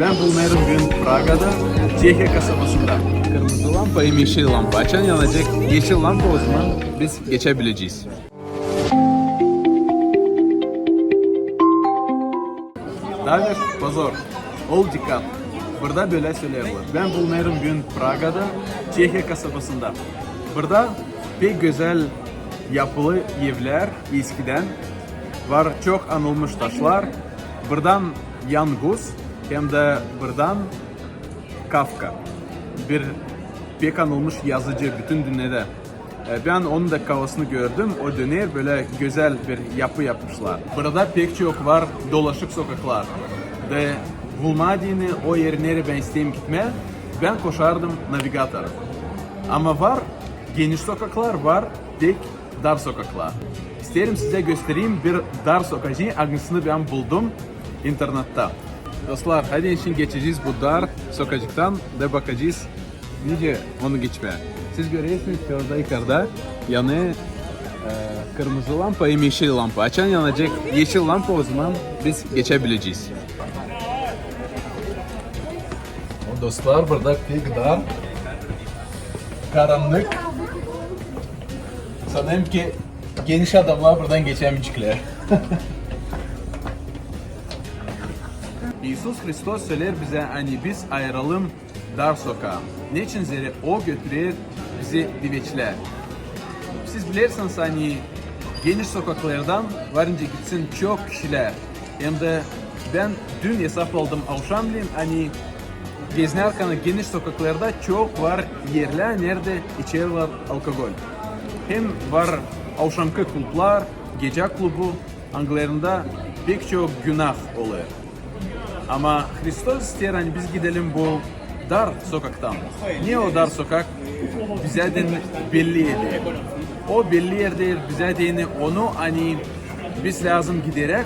Ben bulunayım bugün Praga'da, Çehya kasabasında. Kırmızı lampa, yeşil lampa. Açan yanacak, yeşil lampa o zaman biz geçebileceğiz. Davet, pozor, ol dikkat. Burada böyle söylerler. Ben bulunayım bugün Praga'da, Çehya kasabasında. Burada pek güzel yapılı evler eskiden var, çok anılmış taşlar. Buradan Yanguz hem de buradan Kafka. Bir pek anılmış yazıcı bütün dünyada. Ben onun da kafasını gördüm. O dönem böyle güzel bir yapı yapmışlar. Burada pek çok var dolaşık sokaklar. Ve bulmadığını o yerlere ben isteyeyim gitmeye. Ben koşardım navigatora. Ama var geniş sokaklar var, tek dar sokaklar. İsterim size göstereyim bir dar sokacı hangisini ben buldum internette. Dostlar hadi şimdi geçeceğiz bu dar sokacıktan ve bakacağız nice onu geçmeye. Siz görüyorsunuz ki orada yukarıda yanı kırmızı lampa hem yeşil lampa. Açan yanacak yeşil lampa o zaman biz geçebileceğiz. O dostlar burada pek dar, karanlık. Sanırım ki geniş adamlar buradan geçemeyecekler. İsus Hristos söyler bize hani biz ayrılalım dar sokağa. Niçin zeri o götürür bizi diveçler. Siz bilirsiniz hani geniş sokaklardan varınca gitsin çok kişiler. Hem de ben dün hesapladım akşamleyin hani gezinirken geniş sokaklarda çok var yerler nerede içerler alkol. Hem var akşamki klublar, gece klubu Anglarında pek çok günah oluyor. Ama Hristos ister hani biz gidelim bu dar sokaktan. Niye o dar sokak? Bize de belli yeri. O belli yerde bize de onu hani biz lazım giderek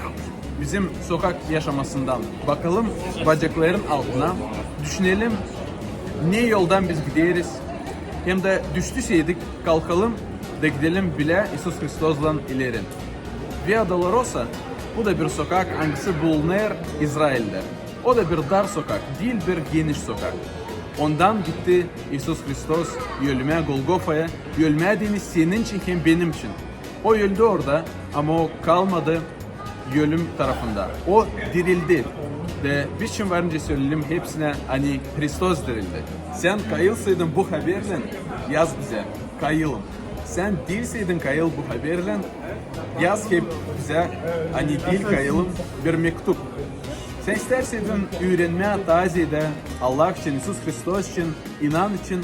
bizim sokak yaşamasından bakalım bacakların altına düşünelim ne yoldan biz gideriz. Hem de düştüyseydik kalkalım da gidelim bile İsus Hristos'la ileri. Via Dolorosa bu da bir sokak hangisi bulunur İsrail'de. O da bir dar sokak değil bir geniş sokak. Ondan gitti İsus Hristos ölüme Golgofa'ya. Ölmediğini senin için hem benim için. O öldü orada ama o kalmadı ölüm tarafında. O dirildi. Ve biz için varınca söyleyelim hepsine hani Hristos dirildi. Sen kayılsaydın bu haberle yaz bize. Kayılım. Sen değilseydin kayıl bu haberle yaz hep bize hani değil kayılım bir mektup. Sen isterseydin öğrenmeye tazede Allah için, İsus Hristos için, inan için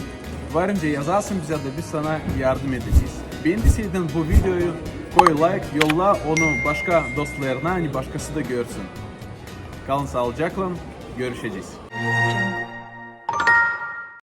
varınca yazarsın bize de biz sana yardım edeceğiz. Beğendiyseniz bu videoyu koy like, yolla onu başka dostlarına, hani başkası da görsün. Kalın sağlıcakla, görüşeceğiz.